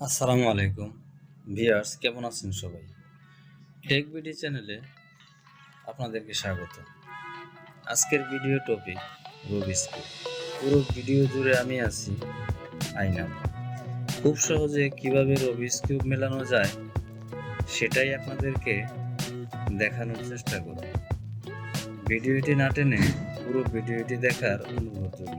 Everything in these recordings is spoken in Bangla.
আসসালামু আলাইকুম ভিউয়ার্স, কেমন আছেন সবাই? টেক বিডি চ্যানেলে আপনাদেরকে স্বাগত। আজকের ভিডিও টপিক রুবিক কিউব। পুরো ভিডিও জুড়ে আমি আছি আয়না। খুব সহজে কিভাবে রুবিক কিউব মেলানো যায় সেটাই আপনাদেরকে দেখানোর চেষ্টা করব। ভিডিওটি না টেনে পুরো ভিডিওটি দেখার অনুরোধ রইল।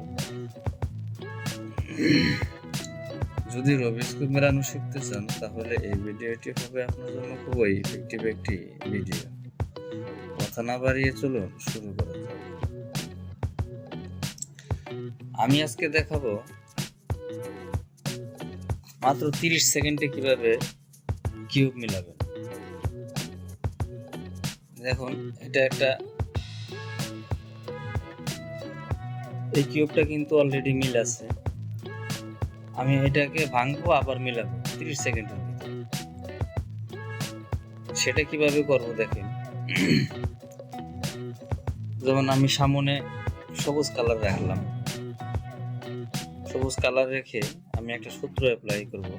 যদি রুবিক কিউব মেলানো শিখতে চান তাহলে এই ভিডিওটি হবে আপনার জন্য খুবই ইফেক্টিভ একটি ভিডিও। কথা না বাড়িয়ে চলুন শুরু করা যাক। আমি আজকে দেখাবো মাত্র 30 সেকেন্ডে কিভাবে কিউব মিলাবেন। দেখুন, এটা একটা এই কিউবটা কিন্তু অলরেডি মিল আছে। আমি এটাকে ভাঙবো আবার মিলাবো 30 সেকেন্ডের ভিতরে। সেটা কিভাবে করব দেখেন। যেমন আমি সামনে সবুজ কালার রাখলাম, সবুজ কালার রেখে আমি একটা সূত্র অ্যাপ্লাই করব।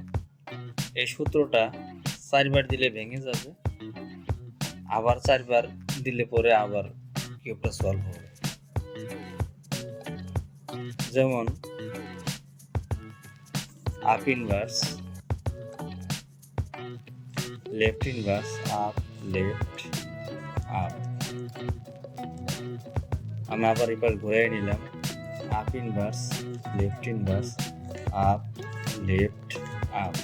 এই সূত্রটা 4 বার দিলে ভেঙে যাবে, আবার 4 বার দিলে পরে আবার কিউবটা সলভ হবে। যেমন up inverse, left inverse, up left up. আমি আবার এবার ঘুরে নিলাম, up inverse, left inverse, up left up.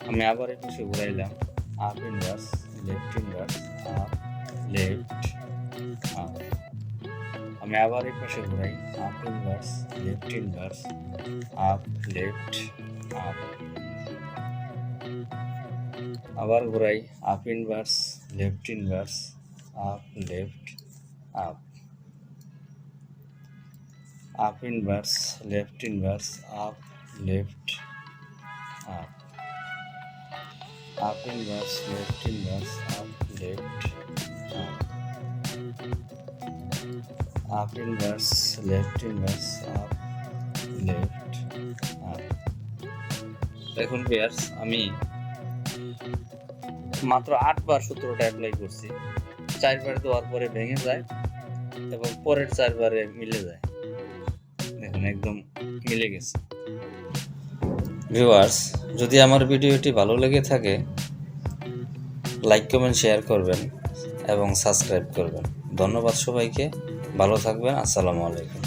আমি আবার এই পাশে ঘুরাইলাম, up inverse, left inverse, up left up. আমি আবার এই পাশে ঘুরাই, up inverse, left inverse, up left up. আবার ঘুরাই, up inverse, left inverse, up left up. Up inverse, left inverse, up left up. Up inverse, left inverse, up left up. Up inverse, left inverse, up left up. দেখুন ভিউয়ার্স, আমি মাত্র 8 বার সূত্রটা অ্যাপ্লাই করছি। 4 বার দেওয়ার পরে ভেঙে যায় এবং পরের 4 বারে মিলে যায়। দেখুন, একদম মিলে গেছে। ভিউয়ার্স, যদি আমার ভিডিওটি ভালো লেগে থাকে লাইক, কমেন্ট, শেয়ার করবেন এবং সাবস্ক্রাইব করবেন। ধন্যবাদ সবাইকে। ভালো থাকবেন। আসসালামু আলাইকুম।